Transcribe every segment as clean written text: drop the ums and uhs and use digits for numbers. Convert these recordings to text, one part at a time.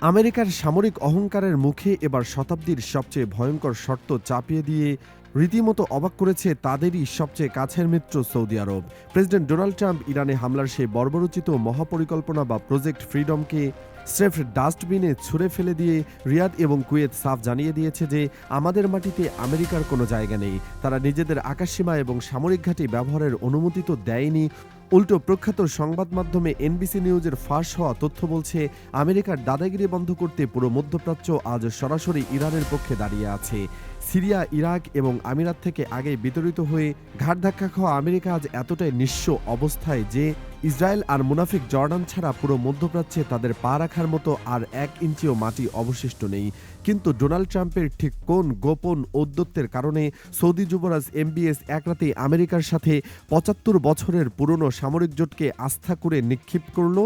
আমেরিকার সামরিক অহংকারের মুখে এবার শতাব্দীর সবচেয়ে ভয়ঙ্কর শর্ত চাপিয়ে দিয়ে রীতিমতো অবাক করেছে তাদেরই সবচেয়ে কাছের মিত্র সৌদি আরব। প্রেসিডেন্ট ডোনাল্ড ট্রাম্প ইরানে হামলার সেই বর্বরোচিত মহাপরিকল্পনা বা প্রজেক্ট ফ্রিডমকে স্রেফ ডাস্টবিনে ছুঁড়ে ফেলে দিয়ে রিয়াদ এবং কুয়েত সাফ জানিয়ে দিয়েছে যে আমাদের মাটিতে আমেরিকার কোনো জায়গা নেই। তারা নিজেদের আকাশসীমা এবং সামরিক ঘাঁটি ব্যবহারের অনুমতি তো দেয়নি, উল্টো প্রখ্যাত সংবাদ মাধ্যমে এনবিসি নিউজের ফাঁস হওয়া তথ্য বলছে আমেরিকার দাদাগিরি বন্ধ করতে পুরো মধ্যপ্রাচ্য আজ সরাসরি ইরানের পক্ষে দাঁড়িয়ে আছে। সিরিয়া, ইরাক এবং আমিরাত থেকে আগে বিতরিত হয়ে ঘাট ধাক্কা খাওয়া আমেরিকা আজ এতটাই নিঃস্ব অবস্থায় যে ইসরায়েল আর মুনাফিক জর্ডান ছাড়া পুরো মধ্যপ্রাচ্যে তাদের পা রাখার মতো আর 1 ইঞ্চিও মাটি অবশিষ্ট নেই। কিন্তু ডোনাল্ড ট্রাম্পের ঠিক কোন গোপন ঔদ্ধত্যের কারণে সৌদি যুবরাজ এমবিএস এক রাতেই আমেরিকার সাথে ৭৫ বছরের পুরনো সামরিক জোটকে আস্থা করে নিক্ষেপ করল?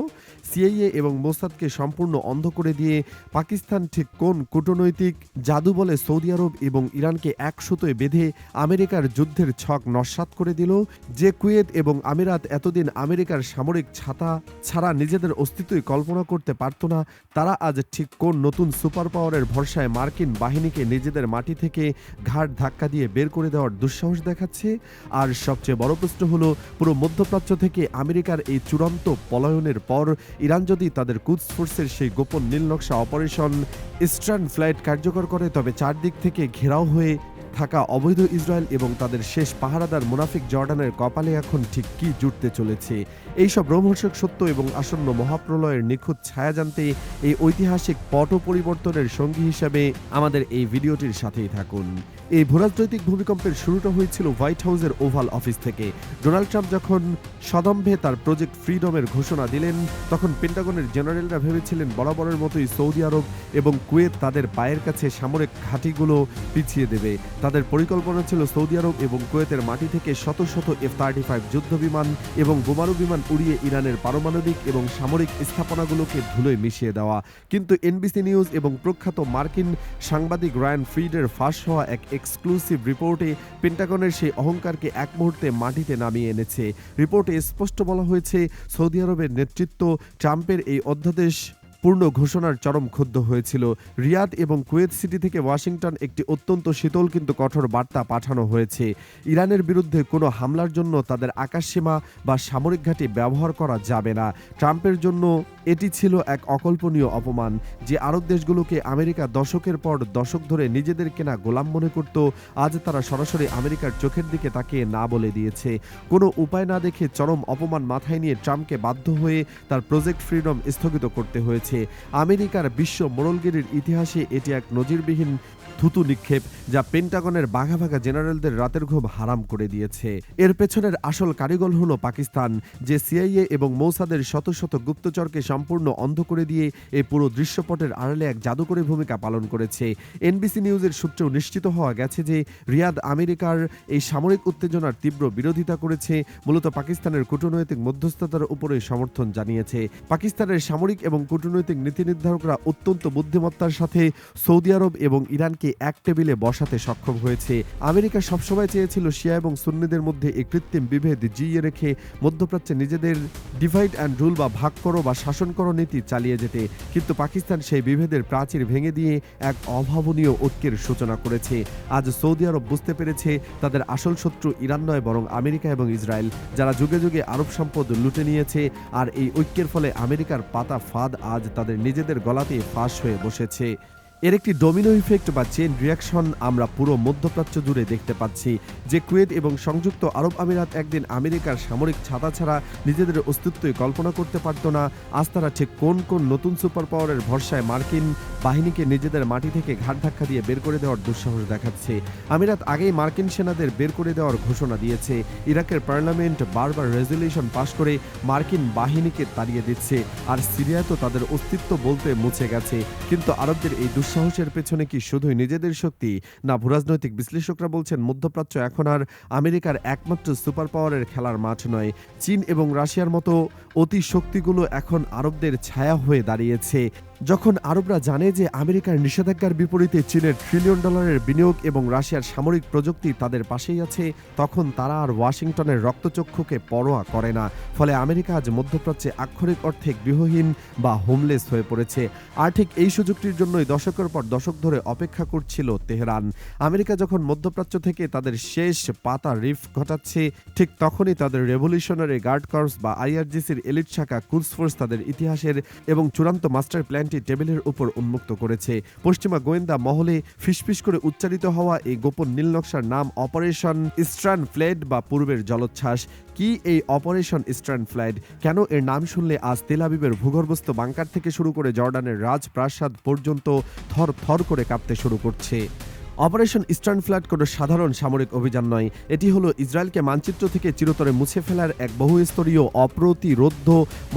সিআইএ এবং মোসাদকে সম্পূর্ণ অন্ধ করে দিয়ে পাকিস্তান ঠিক কোন কূটনৈতিক জাদু বলে সৌদি আরব এবং ইরানকে এক সুতোয় বেঁধে আমেরিকার যুদ্ধের ছক নস্যাৎ করে দিল? যে কুয়েত এবং আমিরাত এতদিন আমেরিকার সামরিক ছাতা ছাড়া নিজেদের অস্তিত্বই কল্পনা করতে পারত না, তারা আজ ঠিক কোন নতুন সুপার পাওয়ারের ভরসায় মার্কিন বাহিনীকে নিজেদের মাটি থেকে ঘাট ধাক্কা দিয়ে বের করে দেওয়ার দুঃসাহস দেখাচ্ছে? আর সবচেয়ে বড় প্রশ্ন হলো, পুরো মধ্যপ্রাচ্য থেকে আমেরিকার এই চূড়ান্ত পলায়নের পর ইরান যদি তাদের কুদস ফোর্সের সেই গোপন নীলনকশা অপারেশন ইস্টার্ন ফ্লাইট কার্যকর করে, তবে চারদিক থেকে ঘেরাও হয়ে থাকা অবৈধ ইসরায়েল এবং তাদের শেষ পাহারাদার মুনাফিক জর্ডানের কপালে এখন ঠিক কি জুটতে চলেছে? এইসব রোমহর্ষক সত্য এবং আসন্ন মহাপ্রলয়ের নিখুঁত ছায়া জানতে এই ঐতিহাসিক পট পরিবর্তনের সঙ্গী হিসাবে আমাদের এই ভিডিওটির সাথেই থাকুন। এই ভূরাজনৈতিক ভূমিকম্পের শুরুটা হয়েছিল হোয়াইট হাউসের ওভাল অফিস থেকে। ডোনাল্ড ট্রাম্প যখন সদম্ভে তার প্রজেক্ট ফ্রিডমের ঘোষণা দিলেন, তখন পেন্টাগনের জেনারেলরা ভেবেছিলেন বরাবরের মতোই সৌদি আরব এবং কুয়েত তাদের পায়ের কাছে সামরিক ঘাঁটিগুলো পিছিয়ে দেবে। তাদের পরিকল্পনা ছিল সৌদি আরব এবং কুয়েতের মাটি থেকে শত শত F-35 যুদ্ধ বিমান এবং বোমারু বিমান উড়িয়ে ইরানের পারমাণবিক এবং সামরিক স্থাপনাগুলোকে ধুলোয় মিশিয়ে দেওয়া। কিন্তু এনবিসি নিউজ এবং প্রখ্যাত মার্কিন সাংবাদিক রায়ান ফ্রিডের ফাঁস হওয়া এক এক্সক্লুসিভ রিপোর্টে পেন্টাগনের সেই অহংকারকে এক মুহূর্তে মাটিতে নামিয়ে এনেছে। রিপোর্টে স্পষ্ট বলা হয়েছে, সৌদি আরবের নেতৃত্ব ট্রাম্পের এই অধ্যাদেশ পূর্ণ ঘোষণার চরম ক্ষুব্ধ হয়েছিল। রিয়াদ এবং কুয়েত সিটি থেকে ওয়াশিংটন একটি অত্যন্ত শীতল কিন্তু কঠোর বার্তা পাঠানো হয়েছে। ইরানের বিরুদ্ধে কোনো হামলার জন্য তাদের আকাশসীমা বা সামরিক ঘাঁটি ব্যবহার করা যাবে না। ট্রাম্পের জন্য এটি ছিল এক অকল্পনীয় অপমান। যে আরব দেশগুলোকে আমেরিকা দশকের পর দশক ধরে নিজেদের কেনা গোলাম মনে করত, আজ তারা সরাসরি আমেরিকার চোখের দিকে তাকিয়ে না বলে দিয়েছে। কোনো উপায় না দেখে চরম অপমান মাথায় নিয়ে ট্রাম্পকে বাধ্য হয়ে তার প্রজেক্ট ফ্রিডম স্থগিত করতে হয়েছে। আমেরিকার বিশ্ব মোড়লগিরির ইতিহাসে এটি এক নজিরবিহীন থুতু নিক্ষেপ, যা পেন্টাগনের বাঘা বাঘা জেনারেলদের রাতের ঘুম হারাম করে দিয়েছে। এর পেছনের আসল কারিগর হলো পাকিস্তান, যে সিআইএ এবং মৌসাদের শত শত গুপ্তচরকে সম্পূর্ণ অন্ধ করে দিয়ে এই পুরো দৃশ্যপটের আড়ালে এক জাদুকরী ভূমিকা পালন করেছে। এনবিসি নিউজের সূত্রেও নিশ্চিত হওয়া গেছে যে রিয়াদ আমেরিকার এই সামরিক উত্তেজনার তীব্র বিরোধিতা করেছে, মূলত পাকিস্তানের কূটনৈতিক মধ্যস্থতার উপরে সমর্থন জানিয়েছে। পাকিস্তানের সামরিক এবং কূটনৈতিক নীতি নির্ধারকরা অত্যন্ত বুদ্ধিমত্তার সাথে সৌদি আরব এবং ইরানকে এক টেবিলে বসাতে সক্ষম হয়েছে। আমেরিকা সবসময় চেয়েছিল শিয়া এবং সুন্নিদের মধ্যে এই কৃত্রিম বিভেদ জিইয়ে রেখে মধ্যপ্রাচ্যে নিজেদের ডিভাইড অ্যান্ড রুল বা ভাগ করো বা শাসন করো নীতি চালিয়ে যেতে, কিন্তু পাকিস্তান সেই বিভেদের প্রাচীর ভেঙে দিয়ে এক অভাবনীয় ঐক্যের সূচনা করেছে। আজ সৌদি আরব বুঝতে পেরেছে তাদের আসল শত্রু ইরান নয়, বরং আমেরিকা এবং ইসরায়েল, যারা যুগে যুগে আরব সম্পদ লুটে নিয়েছে। আর এই ঐক্যের ফলে আমেরিকার পাতা ফাঁদ আজ তাদের নিজেদের গলাতে ফাঁস হয়ে বসেছে। এর একটি ডোমিনো ইফেক্ট বা চেইন রিয়াকশন আমরা পুরো মধ্যপ্রাচ্য জুড়ে দেখতে পাচ্ছি। যে কুয়েত এবং সংযুক্ত আরব আমিরাত একদিন আমেরিকার সামরিক ছাতা ছাড়া নিজেদের অস্তিত্বই কল্পনা করতে পারত না, আজ তারা ঠিক কোন কোন নতুন সুপার পাওয়ারের ভরসায় মার্কিন বাহিনীকে নিজেদের মাটি থেকে ঘাট ধাক্কা দিয়ে বের করে দেওয়ার দুঃসাহস দেখাচ্ছে। আমিরাত আগেই মার্কিন সেনাদের বের করে দেওয়ার ঘোষণা দিয়েছে। ইরাকের পার্লামেন্ট বারবার রেজলিউশন পাশ করে মার্কিন বাহিনীকে তাড়িয়ে দিচ্ছে। আর সিরিয়ায় তো তাদের অস্তিত্ব বলতে মুছে গেছে। কিন্তু আরবদের এই দুঃসাহসের পেছনে কি শুধুই নিজেদের শক্তি? না, ভূরাজনৈতিক বিশ্লেষকরা বলছেন মধ্যপ্রাচ্য এখন আর আমেরিকার একমাত্র সুপার পাওয়ারের খেলার মাঠ নয়। চীন এবং রাশিয়ার মতো অতি শক্তিগুলো এখন আরবদের ছায়া হয়ে দাঁড়িয়েছে। যখন আরবরা জানে যে আমেরিকার নিষেধাজ্ঞার বিপরীতে চীনের $ট্রিলিয়ন বিনিয়োগ এবং রাশিয়ার সামরিক প্রযুক্তি তাদের পাশেই আছে, তখন তারা আর ওয়াশিংটনের রক্তচক্ষুকে পরোয়া করে না। ফলে আমেরিকা আজ মধ্যপ্রাচ্যে আক্ষরিক অর্থে গৃহহীন বা হোমলেস হয়ে পড়েছে। আর ঠিক এই সুযোগটির জন্যই দশকের পর দশক ধরে অপেক্ষা করছিল তেহরান। আমেরিকা যখন মধ্যপ্রাচ্য থেকে তাদের শেষ পাতা রিফ ঘটাচ্ছে, ঠিক তখনই তাদের রেভলিউশনারি গার্ড কর্পস বা আইআরজিসির এলিট শাখা কুদস ফোর্স তাদের ইতিহাসের এবং চূড়ান্ত মাস্টার প্ল্যানটি টেবিলের উপর উন্মুক্ত করেছে। পশ্চিমা গোয়েন্দা মহলে ফিসফিস করে উচ্চারিত হওয়া এই গোপন নীলনকশার নাম অপারেশন ইস্টার্ন ফ্লেড বা পূর্বের জলোচ্ছ্বাস। কি এই অপারেশন ইস্টার্ন ফ্লেড? কেন এর নাম শুনলে আজ তেল আবিবের ভূগর্ভস্থ বাংকার থেকে শুরু করে জর্ডানের রাজপ্রাসাদ পর্যন্ত থর থর করে কাঁপতে শুরু করছে? অপারেশন ইস্টার্ন ফ্লাড কোনো সাধারণ সামরিক অভিযান নয়। এটি হলো ইসরায়েলকে মানচিত্র থেকে চিরতরে মুছে ফেলার এক বহুস্তরীয় অপ্রতিরোধ্য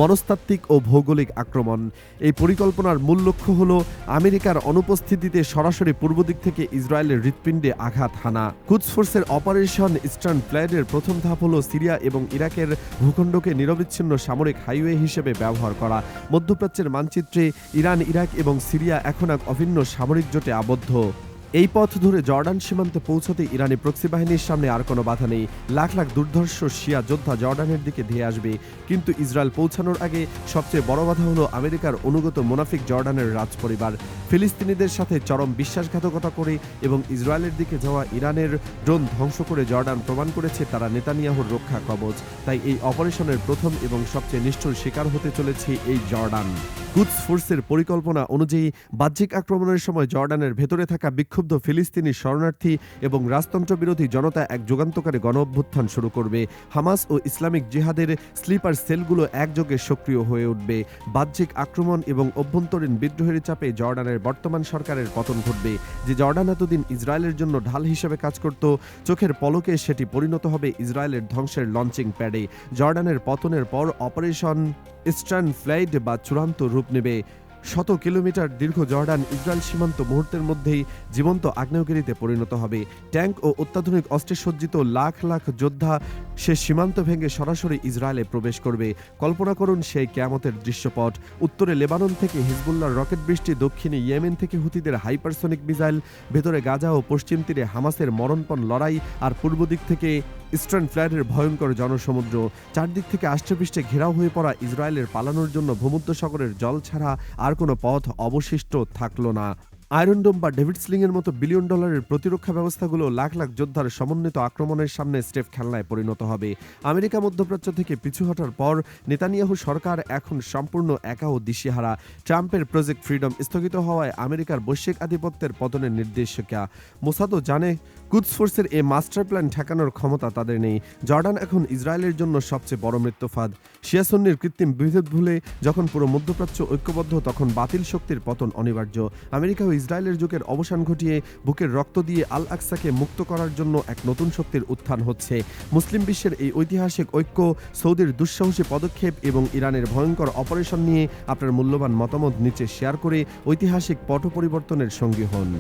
মনস্তাত্ত্বিক ও ভৌগোলিক আক্রমণ। এই পরিকল্পনার মূল লক্ষ্য হলো আমেরিকার অনুপস্থিতিতে সরাসরি পূর্ব দিক থেকে ইসরায়েলের হৃৎপিণ্ডে আঘাত হানা। কুদস ফোর্সের অপারেশন ইস্টার্ন ফ্লাডের প্রথম ধাপ হলো সিরিয়া এবং ইরাকের ভূখণ্ডকে নিরবিচ্ছিন্ন সামরিক হাইওয়ে হিসেবে ব্যবহার করা। মধ্যপ্রাচ্যের মানচিত্রে ইরান, ইরাক এবং সিরিয়া এখন এক অভিন্ন সামরিক জোটে আবদ্ধ। এই পথ ধরে জর্ডান সীমান্তে পৌঁছতে ইরানি প্রক্সি বাহিনীর সামনে আর কোনো বাধা নেই। লাখ লাখ দুর্ধর্ষ শিয়া যোদ্ধা জর্ডানের দিকে ধেয়ে আসবে। কিন্তু ইসরায়েল পৌঁছানোর আগে সবচেয়ে বড় বাধা হলো আমেরিকার অনুগত মুনাফিক জর্ডানের রাজপরিবার। ফিলিস্তিনিদের সাথে চরম বিশ্বাসঘাতকতা করে এবং ইসরায়েলের দিকে যাওয়া ইরানের ড্রোন ধ্বংস করে জর্ডান প্রমাণ করেছে তারা নেতানিয়াহুর রক্ষা কবচ। তাই এই অপারেশনের প্রথম এবং সবচেয়ে নিষ্ঠুর শিকার হতে চলেছে এই জর্ডান। কুদস ফোর্সের পরিকল্পনা অনুযায়ী বাহ্যিক আক্রমণের সময় জর্ডানের ভেতরে থাকা বিক্ষুব্ধ ফিলিস্তিনি শরণার্থী এবং রাজতন্ত্র বিরোধী জনতা এক যুগান্তকারী গণ অভ্যুত্থান শুরু করবে। হামাস ও ইসলামিক জিহাদের স্লিপার সেলগুলো একযোগে সক্রিয় হয়ে উঠবে। বাহ্যিক আক্রমণ এবং অভ্যন্তরীণ বিদ্রোহের চাপে জর্ডানের বর্তমান সরকারের পতন ঘটবে। যে জর্ডান এতদিন ইসরায়েলের জন্য ঢাল হিসেবে কাজ করত, চোখের পলকে সেটি পরিণত হবে ইসরায়েলের ধ্বংসের লঞ্চিং প্যাডে। জর্ডানের পতনের পর অপারেশন ইস্টার্ন ফ্লাড বা চূড়ান্ত রূপ নেবে। 100 কিলোমিটার দীর্ঘ জর্ডান ইসরায়েল সীমান্ত মুহূর্তের মধ্যেই জীবন্ত আগ্নেয়গিরিতে পরিণত হবে। ট্যাঙ্ক ও অত্যাধুনিক অস্ত্রে সজ্জিত লাখ লাখ যোদ্ধা সে সীমান্ত ভেঙে সরাসরি ইসরায়েলে প্রবেশ করবে। কল্পনা করুন সেই কিয়ামতের দৃশ্যপট। উত্তরে লেবানন থেকে হিজবুল্লাহর রকেট বৃষ্টি, দক্ষিণে ইয়েমেন থেকে হুতিদের হাইপারসনিক মিসাইল, ভেতরে গাজা ও পশ্চিম তীরে হামাসের মরণপণ লড়াই, আর পূর্ব দিক থেকে ইস্টার্ন ফ্লাডের ভয়ঙ্কর জনসমুদ্র। চারদিক থেকে আষ্টেপৃষ্ঠে ঘেরাও হয়ে পড়া ইসরায়েলের পালানোর জন্য ভূমধ্যসাগরের জল ছাড়া আর কোনো পথ অবশিষ্ট থাকল না। আয়রন ডোম বা ডেভিড স্লিংয়ের মতো $1 বিলিয়ন প্রতিরক্ষা ব্যবস্থাগুলো লাখ লাখ যোদ্ধার সমন্বিত আক্রমণের সামনে স্টেপ খেলনায় পরিণত হবে। আমেরিকা মধ্যপ্রাচ্য থেকে পিছু হটার পর নেতানিয়াহু সরকার এখন সম্পূর্ণ একা ও দিশেহারা। ট্রাম্পের প্রজেক্ট ফ্রিডম স্থগিত হওয়ায় আমেরিকার বৈশ্বিক আধিপত্যের পতনের নির্দেশিকা। মোসাদও জানে কুদস ফোর্সের এই মাস্টার প্ল্যান ঠেকানোর ক্ষমতা তাদের নেই। জর্ডান এখন ইসরায়েলের জন্য সবচেয়ে বড় মৃত্যুফাদ। শিয়া সুন্নির কৃত্রিম বিভেদ ভুলে যখন পুরো মধ্যপ্রাচ্য ঐক্যবদ্ধ, তখন বাতিল শক্তির পতন অনিবার্য। আমেরিকা ও ইসরায়েলের যুগের অবসান ঘটিয়ে বুকের রক্ত দিয়ে আল আকসাকে মুক্ত করার জন্য এক নতুন শক্তির উত্থান হচ্ছে। মুসলিম বিশ্বের এই ঐতিহাসিক ঐক্য, সৌদির দুঃসাহসী পদক্ষেপ এবং ইরানের ভয়ঙ্কর অপারেশন নিয়ে আপনার মূল্যবান মতামত নিচে শেয়ার করে ঐতিহাসিক পট পরিবর্তনের সঙ্গী হন।